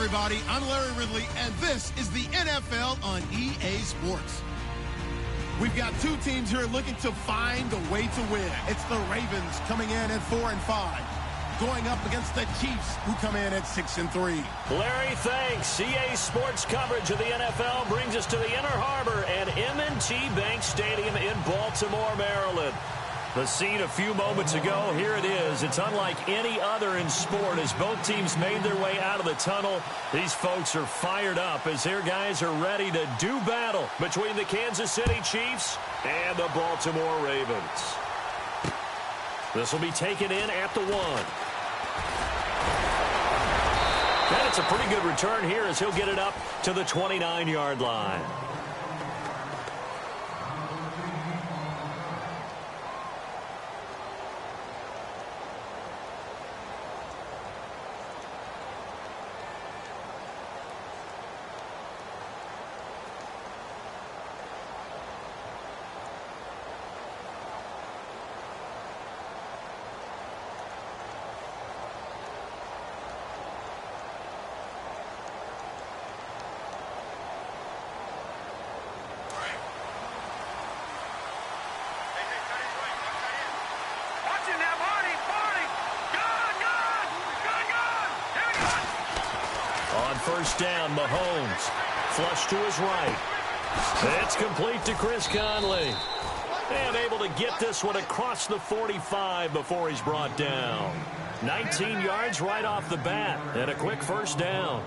everybody. I'm Larry Ridley, and this is the NFL on EA Sports. We've got two teams here looking to find a way to win. It's the Ravens coming in at 4-5, going up against the Chiefs, who come in at 6-3. Larry, thanks. EA Sports coverage of the NFL brings us to the Inner Harbor at M&T Bank Stadium in Baltimore, Maryland. The scene a few moments ago, here it is. It's unlike any other in sport as both teams made their way out of the tunnel. These folks are fired up as their guys are ready to do battle between the Kansas City Chiefs and the Baltimore Ravens. This will be taken in at the 1. And it's a pretty good return here as he'll get it up to the 29-yard line. First down, Mahomes. Flush to his right. It's complete to Chris Conley. And able to get this one across the 45 before he's brought down. 19 yards right off the bat. And a quick first down.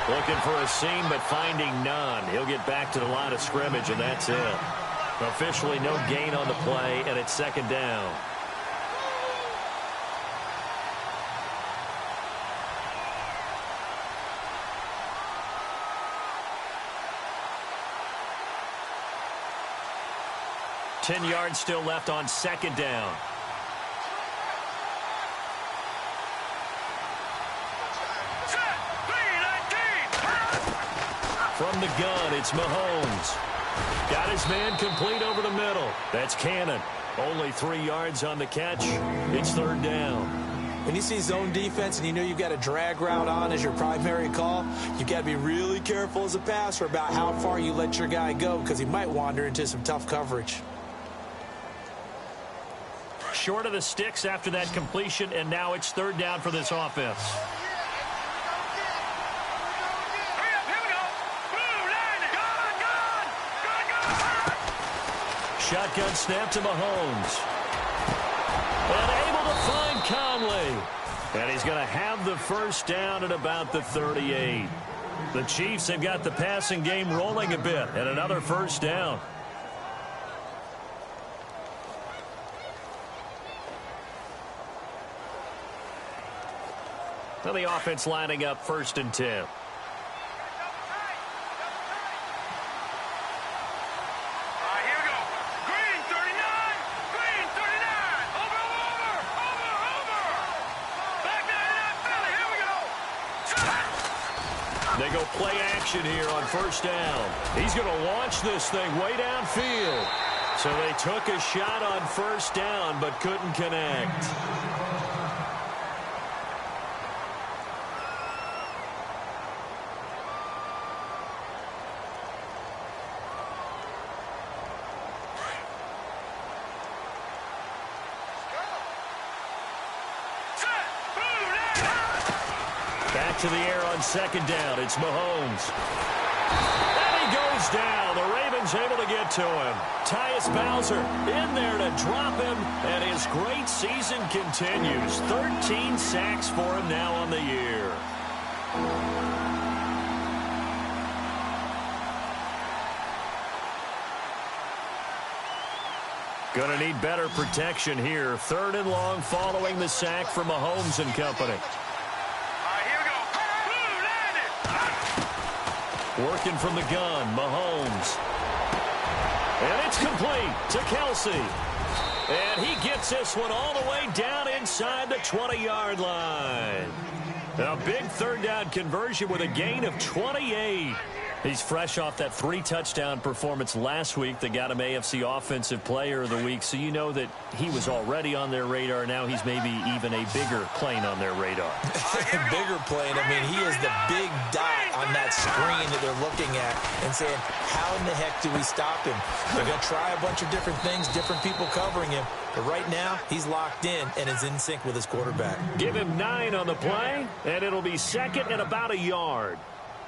Looking for a seam, but finding none. He'll get back to the line of scrimmage, and that's it. Officially no gain on the play, and it's second down. Ten yards still left on second down. From the gun, it's Mahomes. Got his man complete over the middle. That's Cannon. Only 3 yards on the catch. It's third down. When you see zone defense and you know you've got a drag route on as your primary call, you've got to be really careful as a passer about how far you let your guy go because he might wander into some tough coverage. Short of the sticks after that completion, and now it's third down for this offense. Shotgun snap to Mahomes. And able to find Conley. And he's going to have the first down at about the 38. The Chiefs have got the passing game rolling a bit. And another first down. Well, the offense lining up 1st and 10. They go play action here on first down. He's going to launch this thing way downfield. So they took a shot on first down but couldn't connect. To the air on second down. It's Mahomes. And he goes down. The Ravens able to get to him. Tyus Bowser in there to drop him. And his great season continues. 13 sacks for him now on the year. Going to need better protection here. Third and long following the sack from Mahomes and company. Working from the gun, Mahomes. And it's complete to Kelsey. And he gets this one all the way down inside the 20-yard line. A big third down conversion with a gain of 28. He's fresh off that 3-touchdown performance last week that got him AFC Offensive Player of the Week, so you know that he was already on their radar. Now he's maybe even a bigger plane on their radar. Bigger plane. I mean, he is the big dot on that screen that they're looking at and saying, how in the heck do we stop him? They're going to try a bunch of different things, different people covering him. But right now, he's locked in and is in sync with his quarterback. Give him 9 on the play, and it'll be second and about a yard.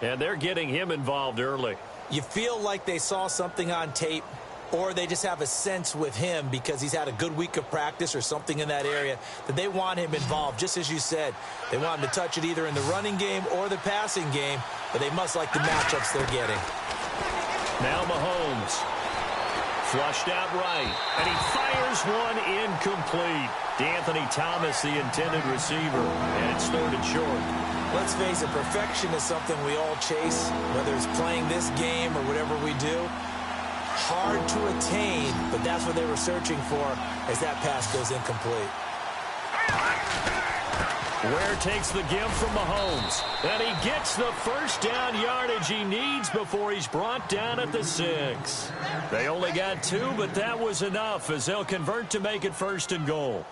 And they're getting him involved early. You feel like they saw something on tape, or they just have a sense with him because he's had a good week of practice or something in that area that they want him involved. Just as you said, they want him to touch it either in the running game or the passing game, but they must like the matchups they're getting. Now Mahomes. Flushed out right, and he fires one incomplete. D'Anthony Thomas, the intended receiver, and it's third and short. Let's face it, perfection is something we all chase, whether it's playing this game or whatever we do. Hard to attain, but that's what they were searching for as that pass goes incomplete. Ware takes the give from Mahomes, and he gets the first down yardage he needs before he's brought down at the 6. They only got 2, but that was enough as they'll convert to make it first and goal.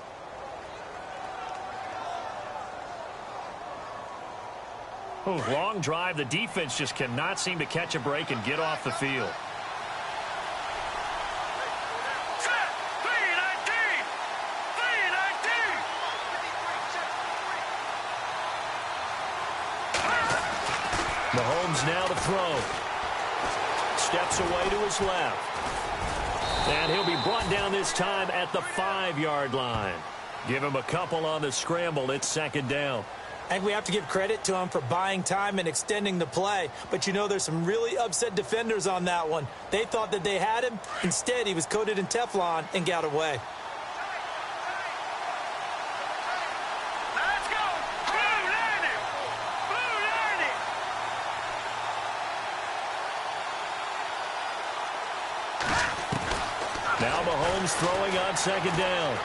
Long drive. The defense just cannot seem to catch a break and get off the field. Mahomes now to throw. Steps away to his left. And he'll be brought down this time at the 5-yard line. Give him a couple on the scramble. It's second down. I think we have to give credit to him for buying time and extending the play. But, you know, there's some really upset defenders on that one. They thought that they had him. Instead, he was coated in Teflon and got away. Let's go! Blue Landy! Blue Landy! Now Mahomes throwing on second down.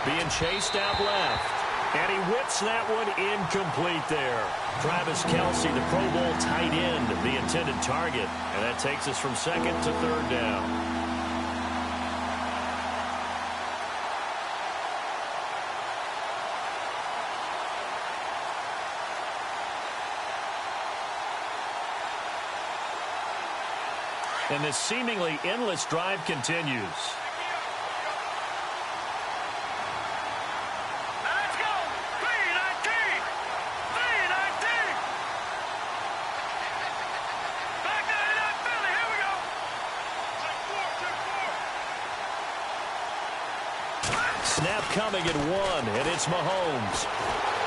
Being chased out left. And he whips that one incomplete there. Travis Kelce, the Pro Bowl tight end, the intended target. And that takes us from second to third down. And this seemingly endless drive continues. Snap coming at 1, and it's Mahomes.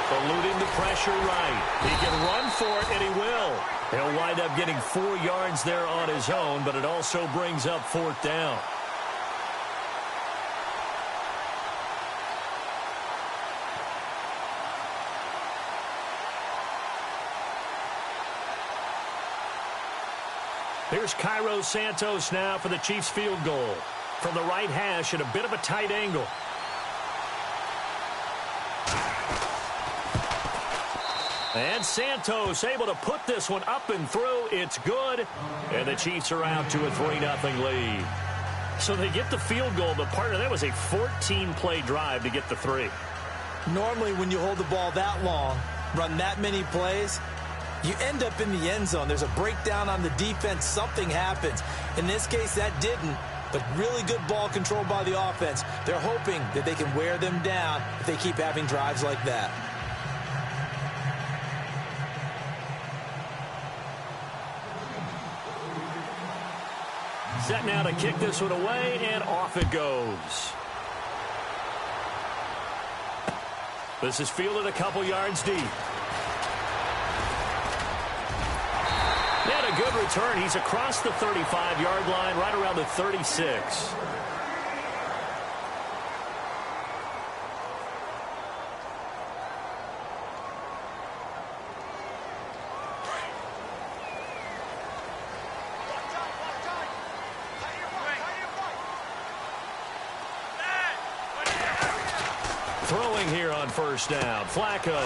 Eluding the pressure right. He can run for it, and he will. He'll wind up getting 4 yards there on his own, but it also brings up fourth down. Here's Cairo Santos now for the Chiefs field goal. From the right hash at a bit of a tight angle. And Santos able to put this one up and through. It's good. And the Chiefs are out to a 3-0 lead. So they get the field goal, but partner, that was a 14-play drive to get the 3. Normally when you hold the ball that long, run that many plays, you end up in the end zone. There's a breakdown on the defense. Something happens. In this case, that didn't. But really good ball control by the offense. They're hoping that they can wear them down if they keep having drives like that. Set now to kick this one away, and off it goes. This is fielded a couple yards deep. And a good return. He's across the 35-yard line, right around the 36. Throwing here on first down, Flacco.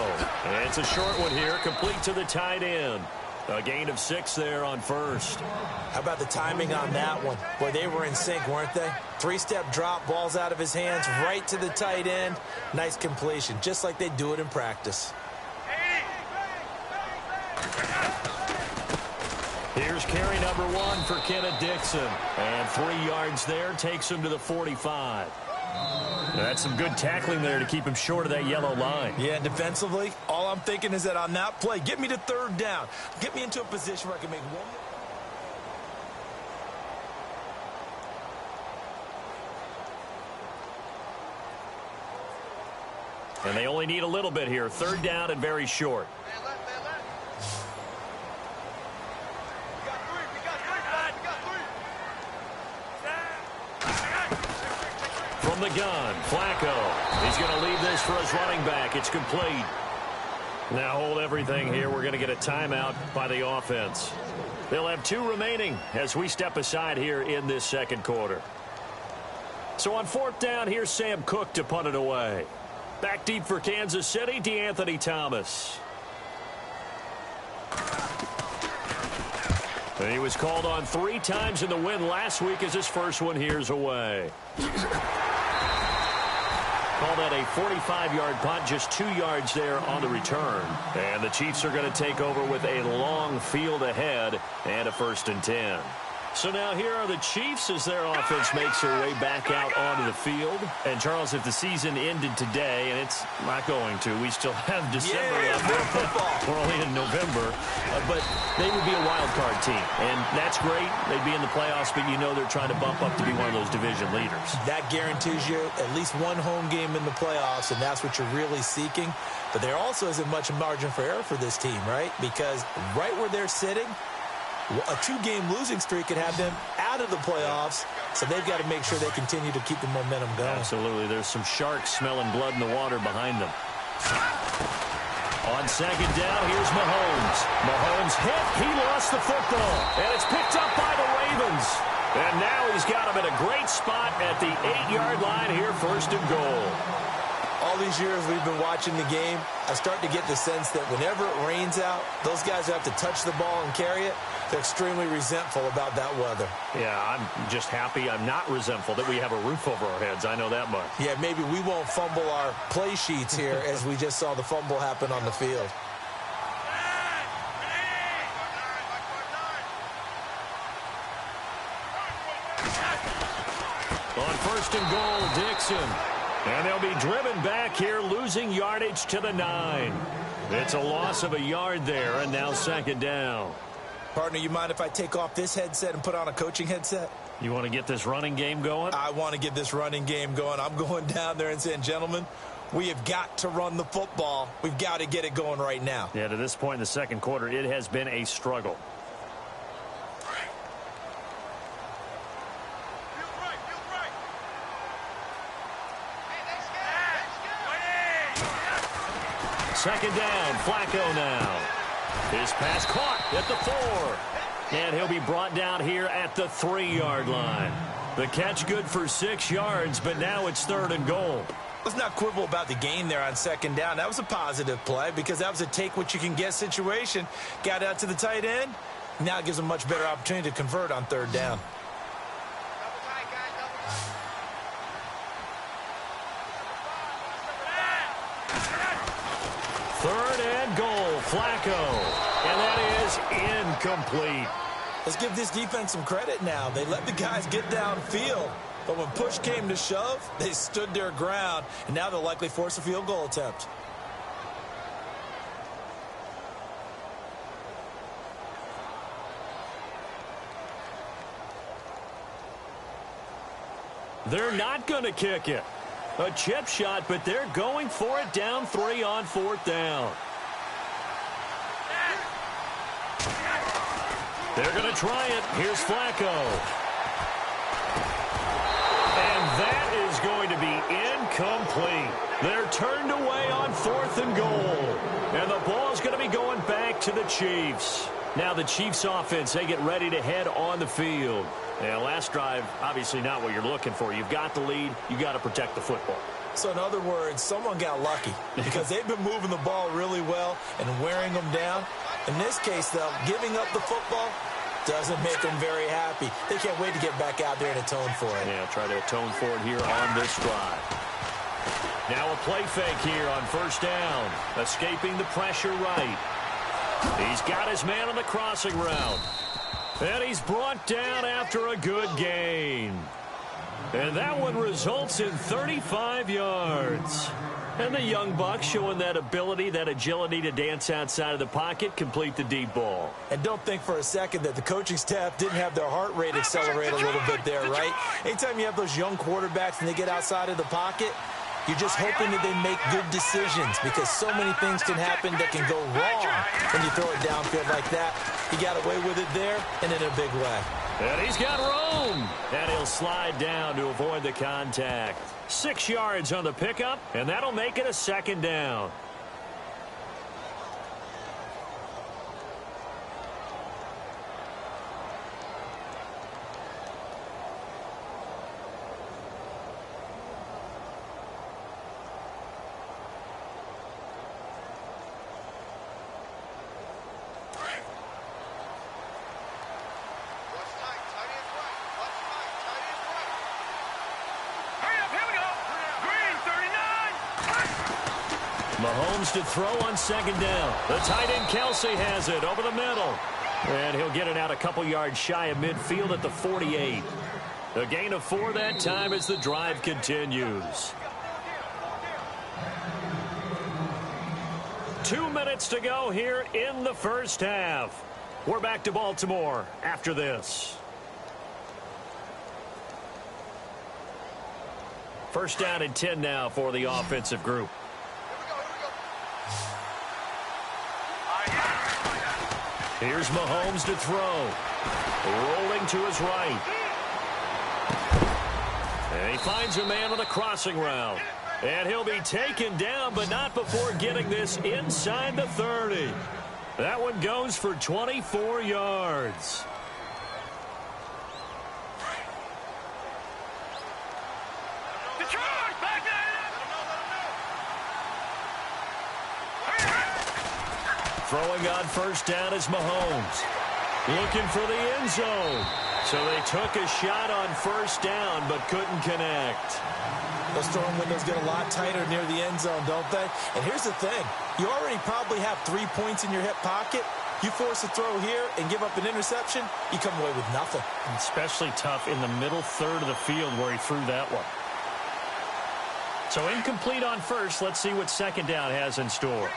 And it's a short one here, complete to the tight end. A gain of 6 there on first. How about the timing on that one? Boy, they were in sync, weren't they? 3-step drop, balls out of his hands, right to the tight end. Nice completion, just like they do it in practice. Here's carry number 1 for Kenneth Dixon. And 3 yards there, takes him to the 45. That's some good tackling there to keep him short of that yellow line. Yeah, and defensively, all I'm thinking is that on that play, get me to third down. Get me into a position where I can make one more. And they only need a little bit here. Third down and very short. From the gun, Flacco. He's going to leave this for his running back. It's complete. Now hold everything here. We're going to get a timeout by the offense. They'll have 2 remaining as we step aside here in this second quarter. So on fourth down, here's Sam Cook to punt it away. Back deep for Kansas City, DeAnthony Thomas. And he was called on 3 times in the win last week as his first one here's away. Call that a 45-yard punt, just 2 yards there on the return. And the Chiefs are going to take over with a long field ahead and a 1st and 10. So now here are the Chiefs as their offense makes their way back out onto the field. And, Charles, if the season ended today, and it's not going to, we still have December left. We're only in November. But they would be a wild card team. And that's great. They'd be in the playoffs, but you know they're trying to bump up to be one of those division leaders. That guarantees you at least 1 home game in the playoffs, and that's what you're really seeking. But there also isn't much margin for error for this team, right? Because right where they're sitting, a 2-game losing streak could have them out of the playoffs, so they've got to make sure they continue to keep the momentum going. Absolutely. There's some sharks smelling blood in the water behind them. On second down, here's Mahomes. Mahomes hit. He lost the football, and it's picked up by the Ravens. And now he's got him in a great spot at the 8-yard line here, 1st and goal. All these years we've been watching the game, I start to get the sense that whenever it rains out, those guys who have to touch the ball and carry it, they're extremely resentful about that weather. Yeah, I'm just happy I'm not resentful that we have a roof over our heads. I know that much. Yeah, maybe we won't fumble our play sheets here as we just saw the fumble happen on the field. On 1st and goal, Dixon. And they'll be driven back here, losing yardage to the 9. It's a loss of a yard there, and now 2nd down. Partner, you mind if I take off this headset and put on a coaching headset? You want to get this running game going? I want to get this running game going. I'm going down there and saying, gentlemen, we have got to run the football. We've got to get it going right now. Yeah, to this point in the second quarter, it has been a struggle. Second down, Flacco now. His pass caught at the 4. And he'll be brought down here at the 3-yard line. The catch good for 6 yards, but now it's 3rd and goal. Let's not quibble about the gain there on 2nd down. That was a positive play because that was a take-what-you-can-get situation. Got out to the tight end. Now it gives them a much better opportunity to convert on 3rd down. Third and goal, Flacco. And that is incomplete. Let's give this defense some credit now. They let the guys get downfield. But when push came to shove, they stood their ground. And now they'll likely force a field goal attempt. They're not going to kick it. A chip shot, but they're going for it down 3 on 4th down. They're going to try it. Here's Flacco. And that is going to be incomplete. They're turned away on 4th and goal. And the ball's going to be going back to the Chiefs. Now the Chiefs offense, they get ready to head on the field. Yeah, last drive, obviously not what you're looking for. You've got the lead. You've got to protect the football. So in other words, someone got lucky because they've been moving the ball really well and wearing them down. In this case, though, giving up the football doesn't make them very happy. They can't wait to get back out there and atone for it. Yeah, try to atone for it here on this drive. Now a play fake here on first down. Escaping the pressure right. He's got his man on the crossing route. And he's brought down after a good gain. And that one results in 35 yards. And the young buck showing that ability, that agility to dance outside of the pocket, complete the deep ball. And don't think for a second that the coaching staff didn't have their heart rate accelerate a little bit there, right? Anytime you have those young quarterbacks and they get outside of the pocket, you're just hoping that they make good decisions because so many things can happen that can go wrong when you throw it downfield like that. He got away with it there and in a big way. And he's got room. And he'll slide down to avoid the contact. 6 yards on the pickup, and that'll make it a second down. Mahomes to throw on second down. The tight end Kelsey has it over the middle. And he'll get it out a couple yards shy of midfield at the 48. A gain of 4 that time as the drive continues. 2 minutes to go here in the first half. We're back to Baltimore after this. First down and 10 now for the offensive group. Here's Mahomes to throw. Rolling to his right. And he finds a man on the crossing route. And he'll be taken down, but not before getting this inside the 30. That one goes for 24 yards. Throwing on first down is Mahomes. Looking for the end zone. So they took a shot on first down, but couldn't connect. Those throwing windows get a lot tighter near the end zone, don't they? And here's the thing. You already probably have 3 points in your hip pocket. You force a throw here and give up an interception, you come away with nothing. Especially tough in the middle third of the field where he threw that one. So incomplete on first. Let's see what second down has in store.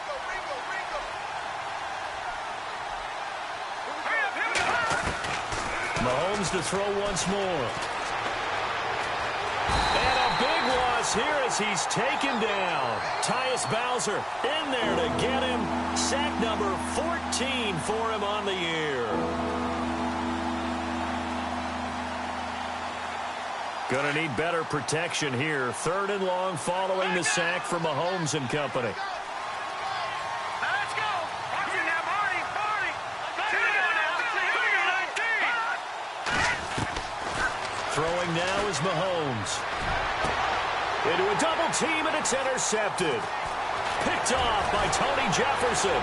Mahomes to throw once more. And a big loss here as he's taken down. Tyus Bowser in there to get him. Sack number 14 for him on the year. Gonna need better protection here. 3rd and long following the sack from Mahomes and company. Throwing now is Mahomes. Into a double team, and it's intercepted. Picked off by Tony Jefferson.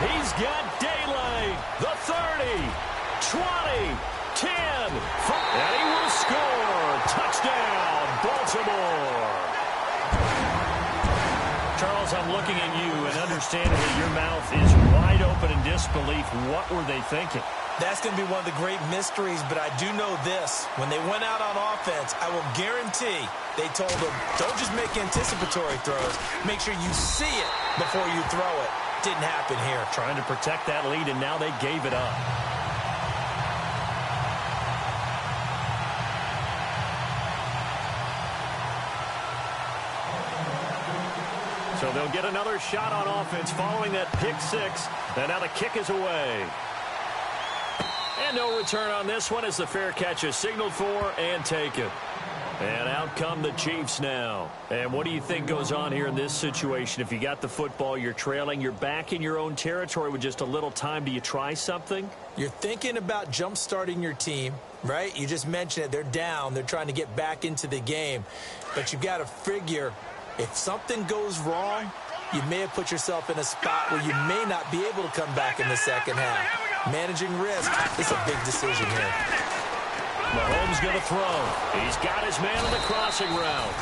He's got daylight. The 30, 20, 10. And he will score. Touchdown, Baltimore. Charles, I'm looking at you and understanding that your mouth is wide open in disbelief. What were they thinking? That's going to be one of the great mysteries, but I do know this. When they went out on offense, I will guarantee they told them, don't just make anticipatory throws. Make sure you see it before you throw it. Didn't happen here. Trying to protect that lead, and now they gave it up. So they'll get another shot on offense following that pick 6. And now the kick is away. And no return on this one as the fair catch is signaled for and taken. And out come the Chiefs now. And what do you think goes on here in this situation? If you got the football, you're trailing, you're back in your own territory with just a little time. Do you try something? You're thinking about jump-starting your team, right? You just mentioned it. They're down. They're trying to get back into the game. But you've got to figure if something goes wrong, you may have put yourself in a spot where you may not be able to come back in the second half. Managing risk is a big decision here. Mahomes going to throw. He's got his man on the crossing route.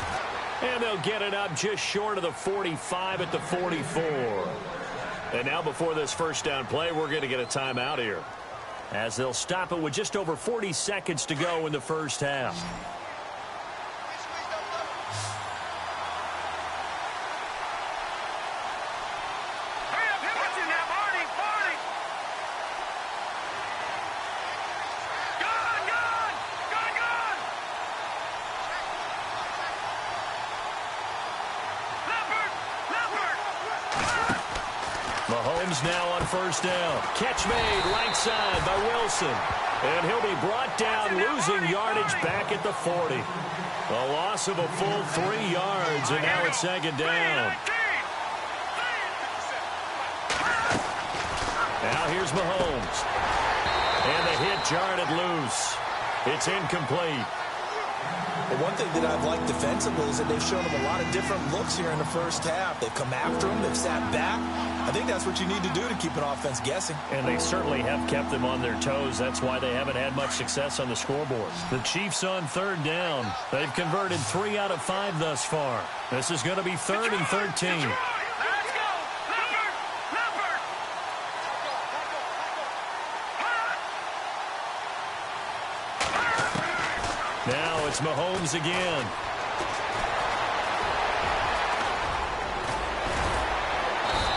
And they'll get it up just short of the 45 at the 44. And now before this first down play, we're going to get a timeout here, as they'll stop it with just over 40 seconds to go in the first half. Mahomes now on first down. Catch made right side by Wilson. And he'll be brought down, losing yardage back at the 40. A loss of a full 3 yards, and now it's second down. Now here's Mahomes. And the hit jarred it loose. It's incomplete. But one thing that I've liked defensively is that they've shown him a lot of different looks here in the first half. They've come after him. They've sat back. I think that's what you need to do to keep an offense guessing. And they certainly have kept them on their toes. That's why they haven't had much success on the scoreboard. The Chiefs on third down. They've converted 3 out of 5 thus far. This is going to be 3rd and 13. Now it's Mahomes again.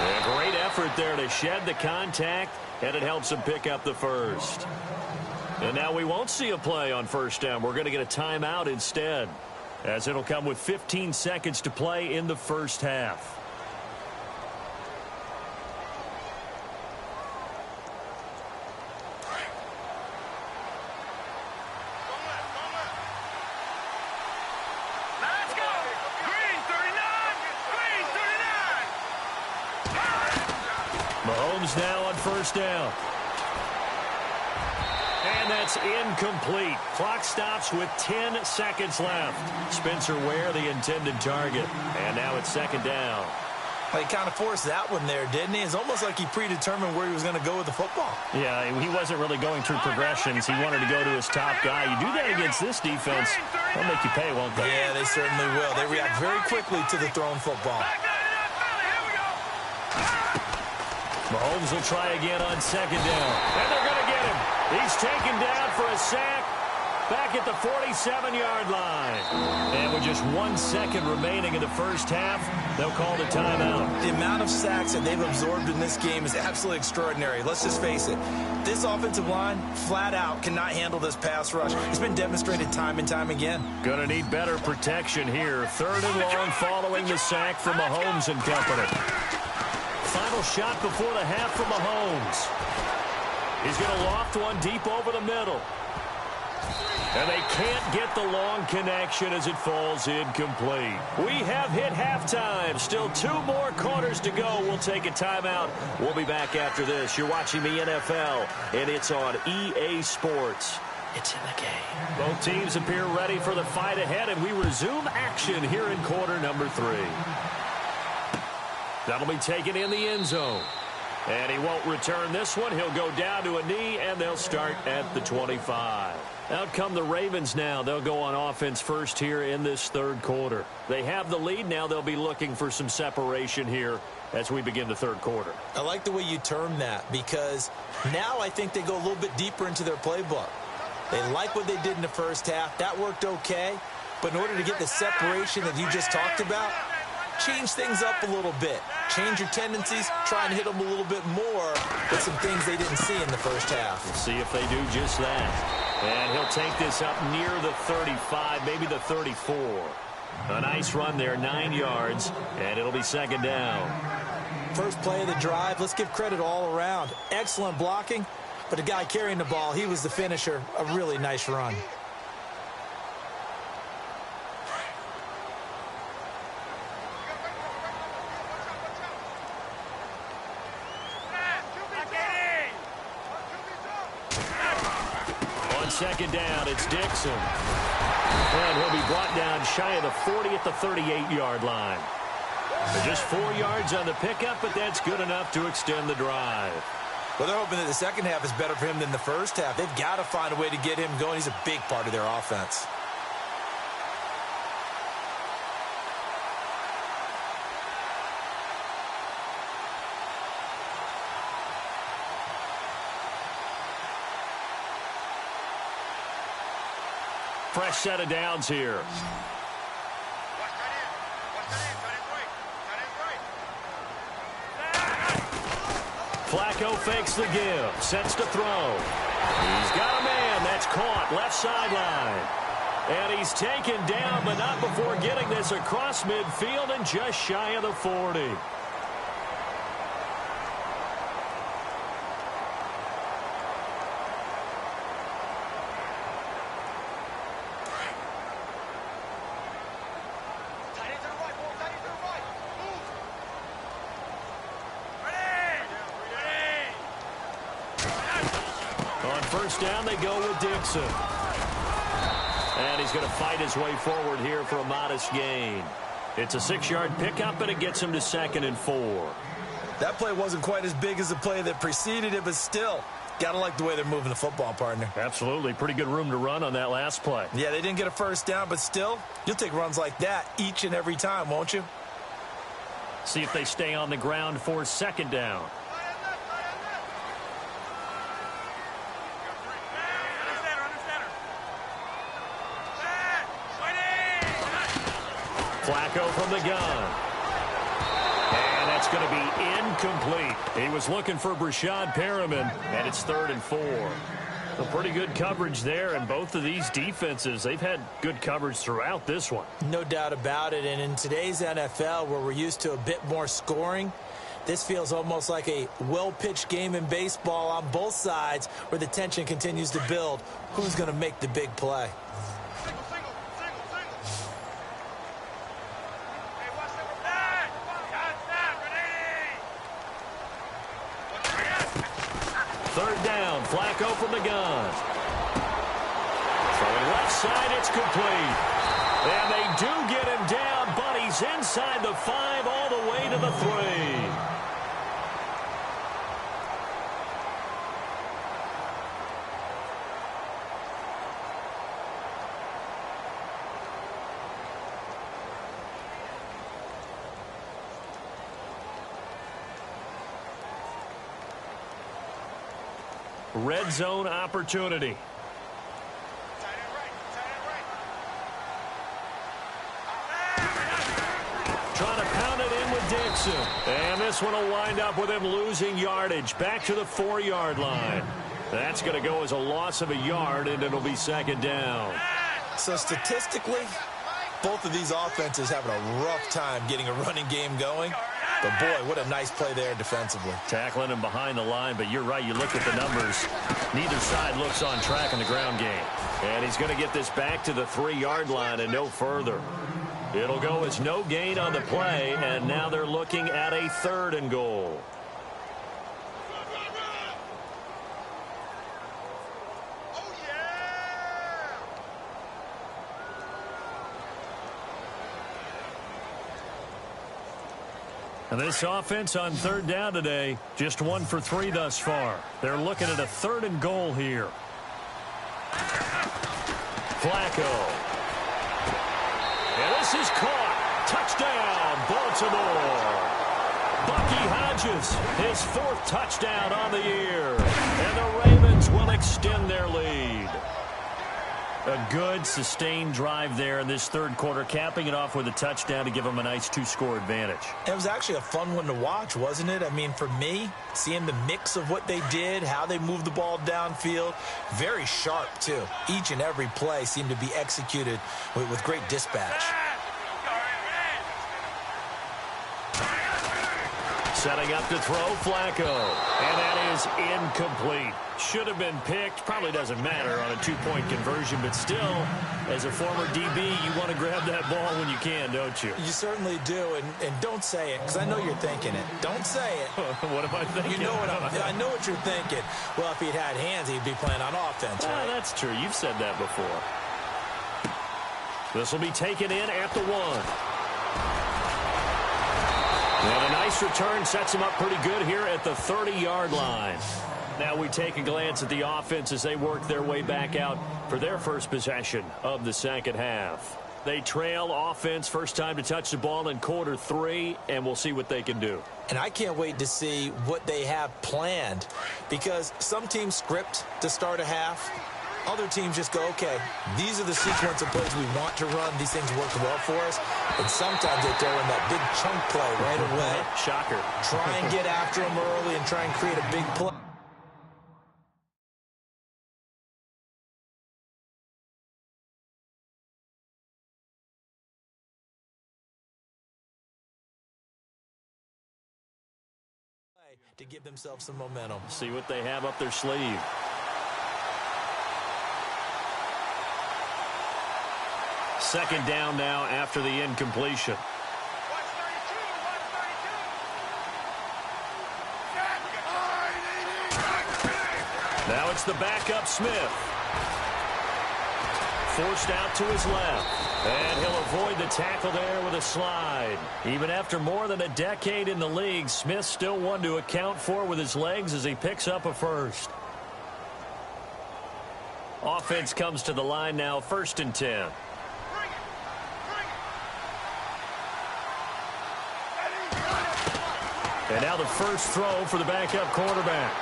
A great effort there to shed the contact, and it helps him pick up the first. And now we won't see a play on first down. We're going to get a timeout instead, as it'll come with 15 seconds to play in the first half. Mahomes now on first down. And that's incomplete. Clock stops with 10 seconds left. Spencer Ware, the intended target. And now it's second down. Well, he kind of forced that one there, didn't he? It's almost like he predetermined where he was going to go with the football. Yeah, he wasn't really going through progressions. He wanted to go to his top guy. You do that against this defense, they'll make you pay, won't they? Yeah, they certainly will. They react very quickly to the thrown football. Mahomes will try again on second down. And they're going to get him. He's taken down for a sack back at the 47-yard line. And with just 1 second remaining in the first half, they'll call the timeout. The amount of sacks that they've absorbed in this game is absolutely extraordinary. Let's just face it. This offensive line, flat out, cannot handle this pass rush. It's been demonstrated time and time again. Going to need better protection here. 3rd and long following the sack from Mahomes and company. Final shot before the half from Mahomes. He's going to loft one deep over the middle. And they can't get the long connection as it falls incomplete. We have hit halftime. Still 2 more quarters to go. We'll take a timeout. We'll be back after this. You're watching the NFL, and it's on EA Sports. It's in the game. Both teams appear ready for the fight ahead, and we resume action here in quarter number 3. That'll be taken in the end zone. And he won't return this one. He'll go down to a knee, and they'll start at the 25. Out come the Ravens now. They'll go on offense first here in this 3rd quarter. They have the lead. Now they'll be looking for some separation here as we begin the 3rd quarter. I like the way you term that, because now I think they go a little bit deeper into their playbook. They like what they did in the first half. That worked okay. But in order to get the separation that you just talked about, change things up a little bit. Change your tendencies. Try and hit them a little bit more with some things they didn't see in the first half. We'll see if they do just that. And he'll take this up near the 35, maybe the 34. A nice run there, 9 yards, and it'll be second down. First play of the drive. Let's give credit all around. Excellent blocking, but the guy carrying the ball, he was the finisher. A really nice run. second down. It's Dixon. And he'll be brought down shy of the 40 at the 38-yard line. Just 4 yards on the pickup, but that's good enough to extend the drive. Well, they're hoping that the second half is better for him than the first half. They've got to find a way to get him going. He's a big part of their offense. Fresh set of downs here. Flacco fakes the give, sets to throw. He's got a man that's caught left sideline. And he's taken down, but not before getting this across midfield and just shy of the 40. First down, they go with Dixon. And he's going to fight his way forward here for a modest gain. It's a 6-yard pickup, and it gets him to 2nd and 4. That play wasn't quite as big as the play that preceded it, but still, got to like the way they're moving the football, partner. Absolutely. Pretty good room to run on that last play. Yeah, they didn't get a first down, but still, you'll take runs like that each and every time, won't you? See if they stay on the ground for 2nd down. Flacco from the gun. And that's going to be incomplete. He was looking for Brashad Perriman, and it's 3rd and 4. So pretty good coverage there, and both of these defenses, they've had good coverage throughout this one. No doubt about it, and in today's NFL, where we're used to a bit more scoring, this feels almost like a well-pitched game in baseball on both sides where the tension continues to build. Who's going to make the big play? Third down, Flacco from the gun. Throwing left side, it's complete. And they do get him down, but he's inside the 5 all the way to the 3. Red zone opportunity. Trying to pound it in with Dixon. And this one will wind up with him losing yardage. Back to the 4-yard line. That's going to go as a loss of a yard, and it'll be 2nd down. So statistically, both of these offenses having a rough time getting a running game going. But, boy, what a nice play there defensively. Tackling him behind the line, but you're right. You look at the numbers. Neither side looks on track in the ground game. And he's going to get this back to the 3-yard line and no further. It'll go as no gain on the play, and now they're looking at a 3rd and goal. And this offense on 3rd down today, just 1 for 3 thus far. They're looking at a 3rd and goal here. Flacco. And this is caught. Touchdown, Baltimore. Bucky Hodges, his 4th touchdown on the year. And the Ravens will extend their lead. A good, sustained drive there in this 3rd quarter, capping it off with a touchdown to give them a nice 2-score advantage. It was actually a fun one to watch, wasn't it? I mean, for me, seeing the mix of what they did, how they moved the ball downfield, very sharp, too. Each and every play seemed to be executed with great dispatch. Setting up to throw, Flacco. And that is incomplete. Should have been picked. Probably doesn't matter on a two-point conversion, but still, as a former DB, you want to grab that ball when you can, don't you? You certainly do, and don't say it, because I know you're thinking it. Don't say it. What am I thinking? You know what I know what you're thinking. Well, if he'd had hands, he'd be playing on offense, right? That's true. You've said that before. This will be taken in at the 1. And a nice return sets him up pretty good here at the 30-yard line. Now we take a glance at the offense as they work their way back out for their first possession of the second half. They trail offense first time to touch the ball in quarter 3, and we'll see what they can do. And I can't wait to see what they have planned, because some teams script to start a half. Other teams just go, okay, these are the sequence of plays we want to run. These things work well for us. And sometimes they throw in that big chunk play right away. Shocker. Try and get after them early and try and create a big play. To give themselves some momentum. See what they have up their sleeve. Second down now after the incompletion. Now it's the backup Smith. Forced out to his left. And he'll avoid the tackle there with a slide. Even after more than a decade in the league, Smith still one to account for with his legs as he picks up a first. Offense comes to the line now, 1st and 10. And now the first throw for the backup quarterback.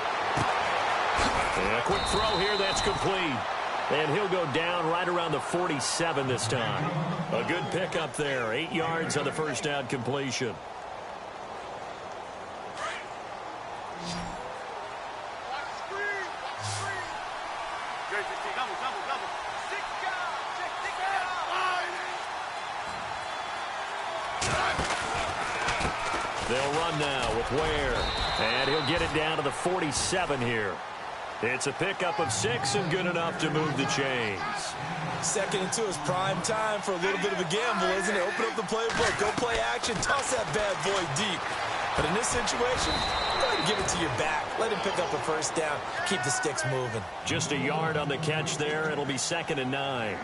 And a quick throw here, that's complete. And he'll go down right around the 47 this time. A good pickup there. 8 yards on the first down completion. They'll run now with Ware. And he'll get it down to the 47 here. It's a pickup of 6 and good enough to move the chains. 2nd and 2 is prime time for a little bit of a gamble, isn't it? Open up the playbook, go play action, toss that bad boy deep. But in this situation, go ahead and give it to your back. Let him pick up a first down. Keep the sticks moving. Just a yard on the catch there. It'll be 2nd and 9.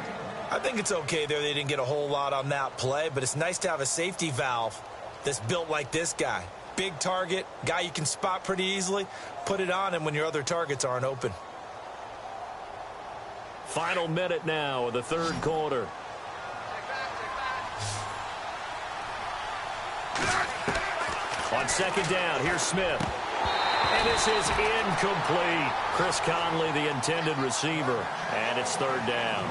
I think it's okay there. They didn't get a whole lot on that play, but it's nice to have a safety valve that's built like this guy. Big target, guy you can spot pretty easily. Put it on him when your other targets aren't open. Final minute now of the 3rd quarter. On 2nd down, here's Smith. And this is incomplete. Chris Conley, the intended receiver. And it's 3rd down.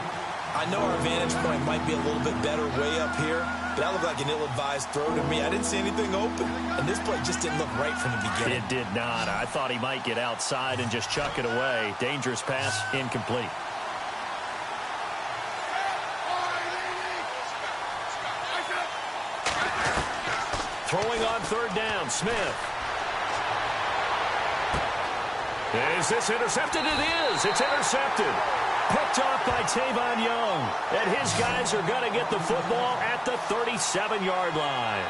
I know our vantage point might be a little bit better way up here, but that looked like an ill-advised throw to me. I didn't see anything open, and this play just didn't look right from the beginning. It did not. I thought he might get outside and just chuck it away. Dangerous pass, incomplete. Throwing on 3rd down, Smith. Is this intercepted? It is. It's intercepted. Picked off by Tavon Young. And his guys are going to get the football at the 37-yard line.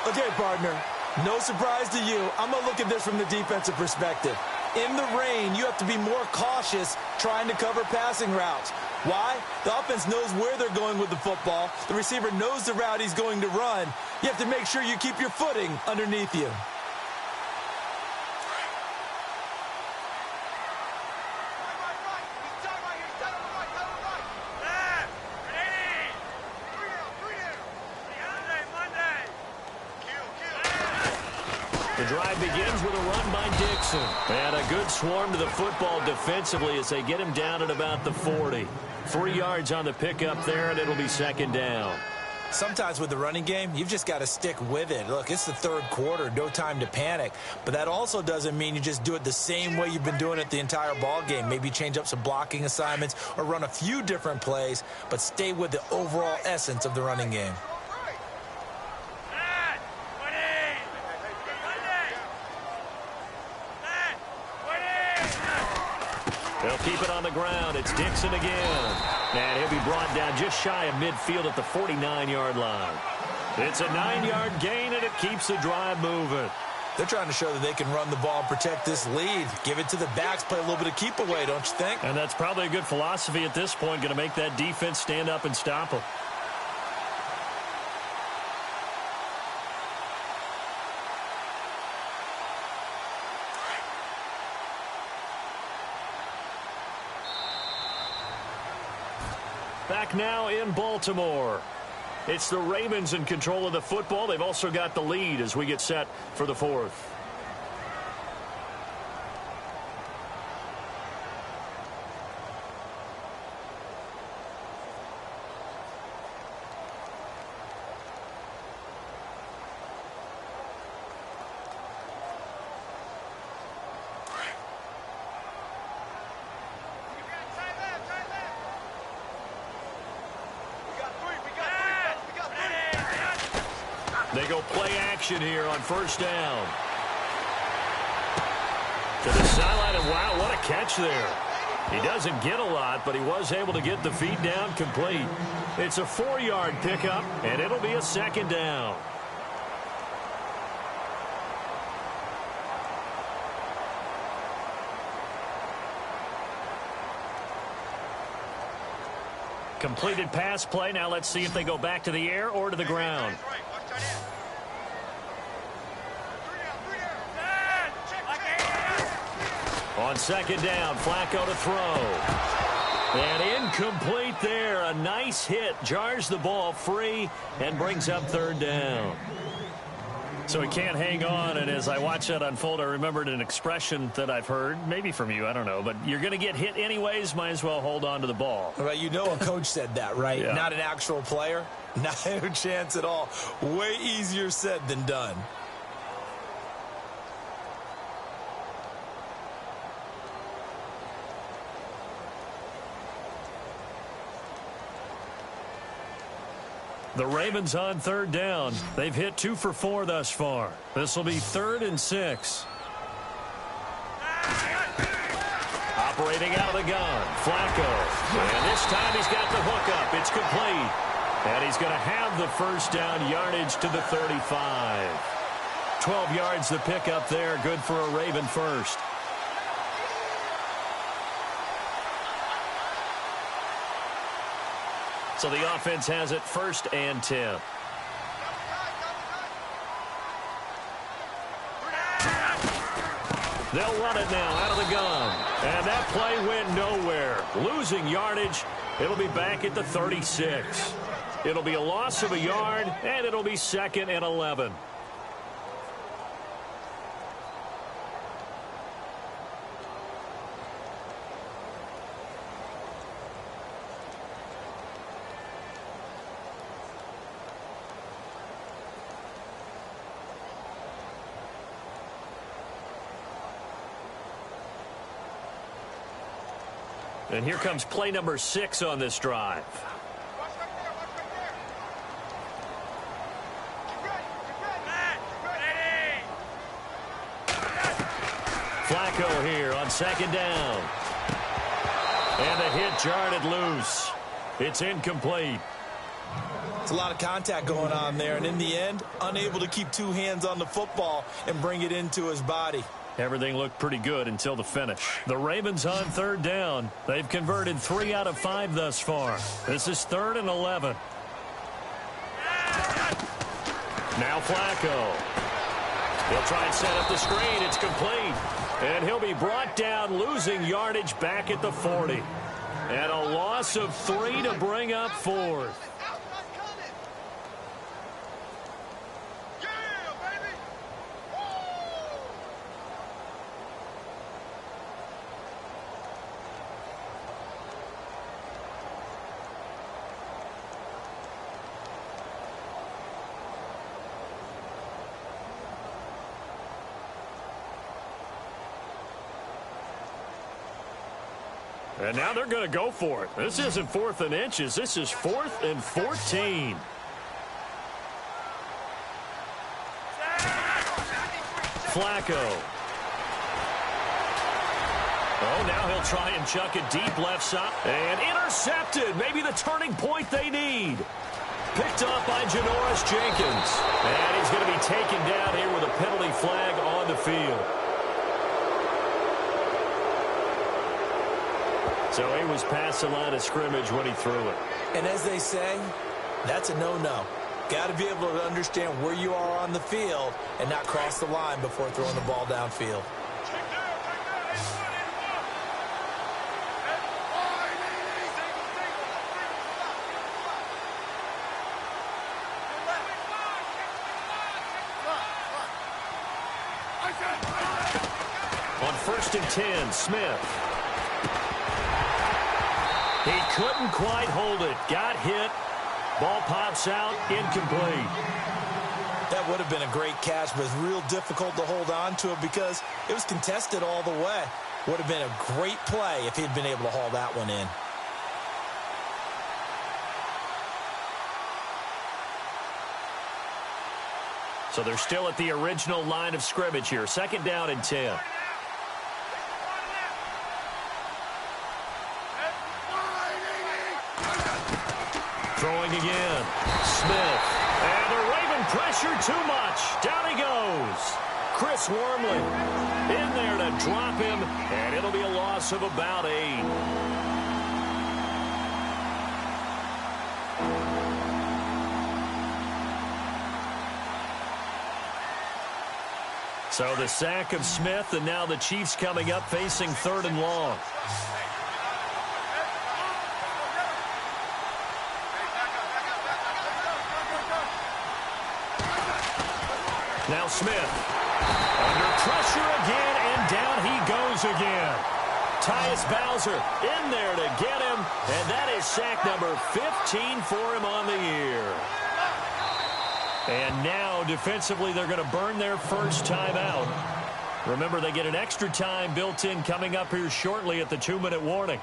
Okay, partner, no surprise to you. I'm going to look at this from the defensive perspective. In the rain, you have to be more cautious trying to cover passing routes. Why? The offense knows where they're going with the football. The receiver knows the route he's going to run. You have to make sure you keep your footing underneath you. The drive begins with a run by Dixon. And a good swarm to the football defensively as they get him down at about the 40. 3 yards on the pickup there, and it'll be 2nd down. Sometimes with the running game, you've just got to stick with it. Look, it's the 3rd quarter, no time to panic. But that also doesn't mean you just do it the same way you've been doing it the entire ball game. Maybe change up some blocking assignments or run a few different plays, but stay with the overall essence of the running game. They'll keep it on the ground. It's Dixon again. And he'll be brought down just shy of midfield at the 49-yard line. It's a 9-yard gain, and it keeps the drive moving. They're trying to show that they can run the ball and protect this lead. Give it to the backs, play a little bit of keep away, don't you think? And that's probably a good philosophy at this point, going to make that defense stand up and stop them. Back now in Baltimore. It's the Ravens in control of the football. They've also got the lead as we get set for the fourth. They go play action here on first down. To the sideline, and wow, what a catch there. He doesn't get a lot, but he was able to get the feed down complete. It's a 4-yard pickup, and it'll be a second down. Completed pass play. Now let's see if they go back to the air or to the ground. On second down, Flacco to throw. And incomplete there. A nice hit. Jars the ball free and brings up third down. So he can't hang on, and as I watch that unfold, I remembered an expression that I've heard, maybe from you, I don't know, but you're going to get hit anyways, might as well hold on to the ball. Right, you know a coach said that, right? Yeah. Not an actual player. Not a chance at all. Way easier said than done. The Ravens on third down. They've hit 2 for 4 thus far. This will be 3rd and 6. Operating out of the gun, Flacco. And this time he's got the hook up. It's complete. And he's going to have the first down yardage to the 35. 12 yards the pickup there. Good for a Raven first. So the offense has it 1st and 10. They'll run it now out of the gun. And that play went nowhere. Losing yardage. It'll be back at the 36. It'll be a loss of a yard, and it'll be 2nd and 11. And here comes play number 6 on this drive. Flacco here on second down. And the hit jarred it loose. It's incomplete. It's a lot of contact going on there, and in the end, unable to keep 2 hands on the football and bring it into his body. Everything looked pretty good until the finish. The Ravens on third down. They've converted 3 out of 5 thus far. This is 3rd and 11. Now Flacco. He'll try and set up the screen. It's complete. And he'll be brought down, losing yardage back at the 40. And a loss of 3 to bring up 4th. And now they're going to go for it. This isn't 4th and inches. This is 4th and 14. Flacco. Oh, now he'll try and chuck it deep left side. And intercepted. Maybe the turning point they need. Picked up by Janoris Jenkins. And he's going to be taken down here with a penalty flag on the field. So he was past the line of scrimmage when he threw it. And as they say, that's a no-no. Got to be able to understand where you are on the field and not cross the line before throwing the ball downfield. On 1st and 10, Smith. He couldn't quite hold it. Got hit. Ball pops out, incomplete. That would have been a great catch, but it's real difficult to hold on to it because it was contested all the way. Would have been a great play if he'd been able to haul that one in. So they're still at the original line of scrimmage here. 2nd down and 10. Throwing again. Smith. And the Raven pressure too much. Down he goes. Chris Wormley in there to drop him. And it'll be a loss of about 8. So the sack of Smith, and now the Chiefs coming up facing 3rd and long. Now Smith, under pressure again, and down he goes again. Tyus Bowser in there to get him, and that is sack number 15 for him on the year. And now, defensively, they're going to burn their first timeout. Remember, they get an extra time built in coming up here shortly at the 2-minute warning.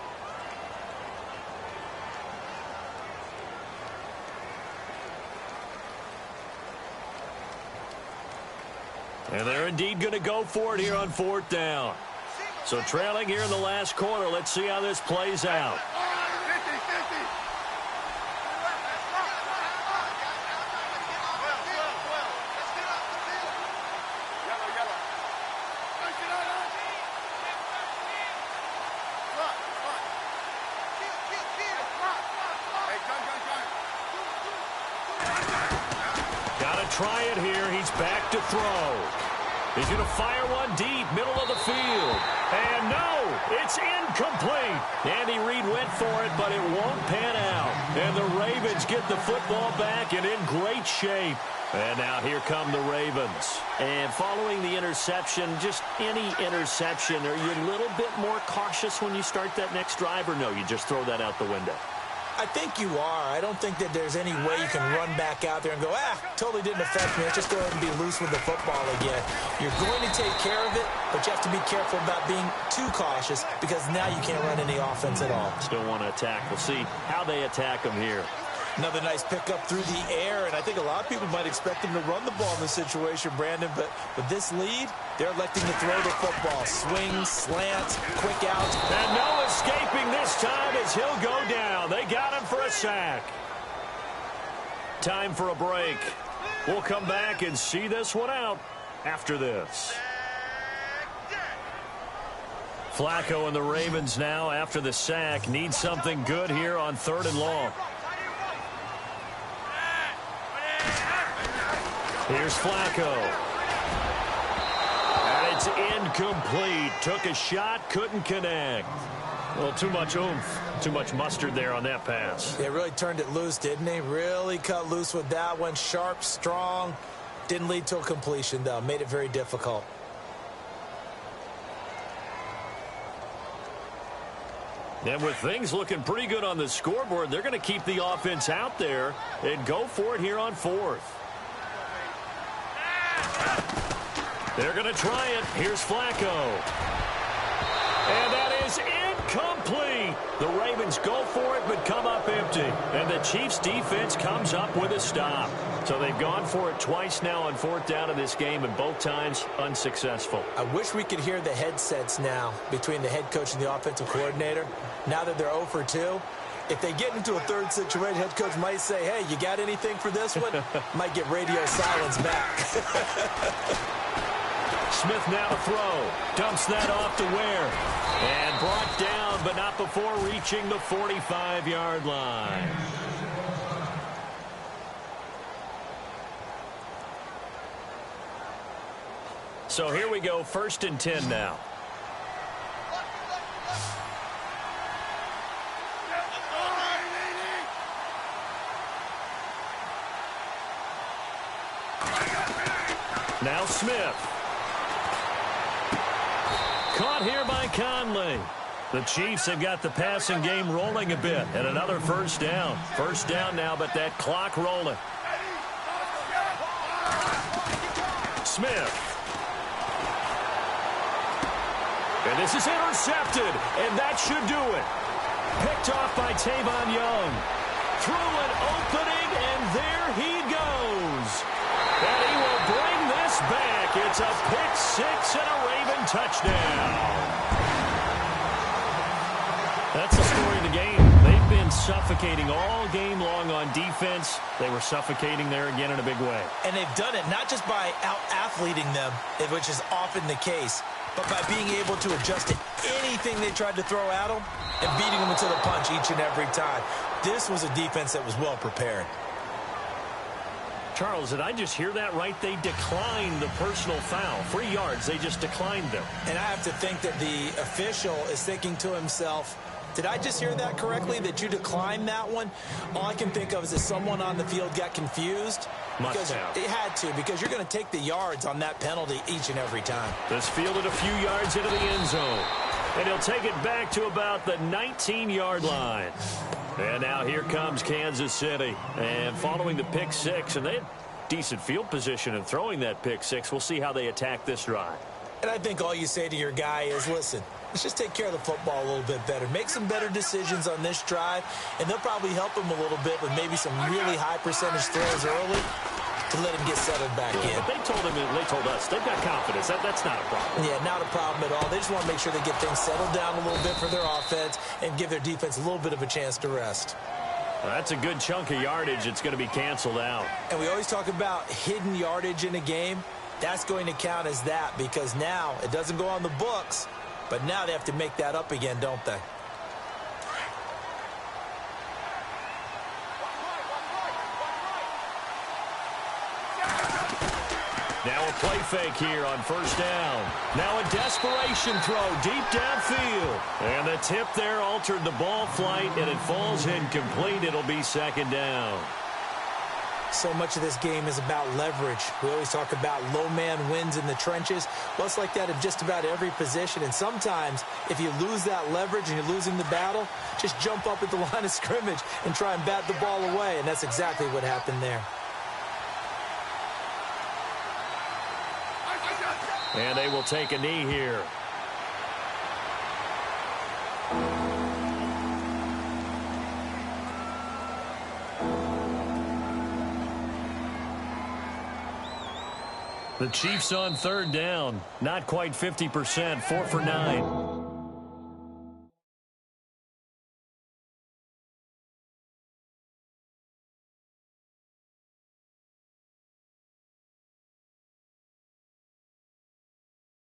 And they're indeed going to go for it here on 4th down. So trailing here in the last quarter. Let's see how this plays out. Try it here. He's back to throw. He's going to fire one deep, middle of the field. And no, it's incomplete. Andy Reid went for it, but it won't pan out. And the Ravens get the football back and in great shape. And now here come the Ravens. And following the interception, just any interception, are you a little bit more cautious when you start that next drive, or no, you just throw that out the window? I think you are. I don't think that there's any way you can run back out there and go, totally didn't affect me. Let's just go ahead and be loose with the football again. You're going to take care of it, but you have to be careful about being too cautious because now you can't run any offense at all. Still want to attack. We'll see how they attack them here. Another nice pickup through the air, and I think a lot of people might expect him to run the ball in this situation, Brandon, but with this lead, they're electing to throw the football. Swings, slants, quick outs. And no escaping this time as he'll go down. They got him for a sack. Time for a break. We'll come back and see this one out after this. Flacco and the Ravens now, after the sack, need something good here on 3rd and long. Here's Flacco. And it's incomplete. Took a shot, couldn't connect. Well, too much oomph, too much mustard there on that pass. They really turned it loose, didn't they? Really cut loose with that one. Sharp, strong. Didn't lead to a completion, though. Made it very difficult. And with things looking pretty good on the scoreboard, they're going to keep the offense out there and go for it here on 4th. They're going to try it. Here's Flacco. And that is incomplete. The Ravens go for it but come up empty. And the Chiefs defense comes up with a stop. So they've gone for it twice now on 4th down in this game, and both times unsuccessful. I wish we could hear the headsets now between the head coach and the offensive coordinator. Now that they're 0 for 2, if they get into a third situation, head coach might say, hey, you got anything for this one? Might get radio silence back. Smith now to throw. Dumps that off to Ware. And brought down, but not before reaching the 45-yard line. So here we go, 1st and 10 now. Now Smith. Caught here by Conley. The Chiefs have got the passing game rolling a bit, and another 1st down. 1st down now, but that clock rolling. Smith. And this is intercepted, and that should do it. Picked off by Tavon Young. Through an opening, and there he goes. And he will bring this back. It's a pick 6 and a Raven touchdown. That's the story of the game. They've been suffocating all game long on defense. They were suffocating there again in a big way. And they've done it not just by out-athleting them, which is often the case, but by being able to adjust to anything they tried to throw at them and beating them into the punch each and every time. This was a defense that was well prepared. Charles, did I just hear that right? They declined the personal foul. 3 yards, they just declined them. And I have to think that the official is thinking to himself, did I just hear that correctly, that you declined that one? All I can think of is that someone on the field got confused. Must have. It had to, because you're going to take the yards on that penalty each and every time. This fielded a few yards into the end zone. And he'll take it back to about the 19-yard line. And now here comes Kansas City. And following the pick 6, and they had decent field position in throwing that pick 6. We'll see how they attack this drive. And I think all you say to your guy is, listen, let's just take care of the football a little bit better. Make some better decisions on this drive, and they'll probably help him a little bit with maybe some really high percentage throws early to let him get settled back in. But they told him, and they told us, they've got confidence. That's not a problem. Yeah, not a problem at all. They just want to make sure they get things settled down a little bit for their offense and give their defense a little bit of a chance to rest. Well, that's a good chunk of yardage. It's going to be canceled out. And we always talk about hidden yardage in a game. That's going to count as that, because now it doesn't go on the books, but now they have to make that up again, don't they? Now a play fake here on 1st down. Now a desperation throw deep downfield. And the tip there altered the ball flight, and it falls incomplete. It'll be 2nd down. So much of this game is about leverage. We always talk about low man wins in the trenches. Well, it's like that in just about every position. And sometimes, if you lose that leverage and you're losing the battle, just jump up at the line of scrimmage and try and bat the ball away. And that's exactly what happened there. And they will take a knee here. The Chiefs on 3rd down. Not quite 50%, 4 for 9.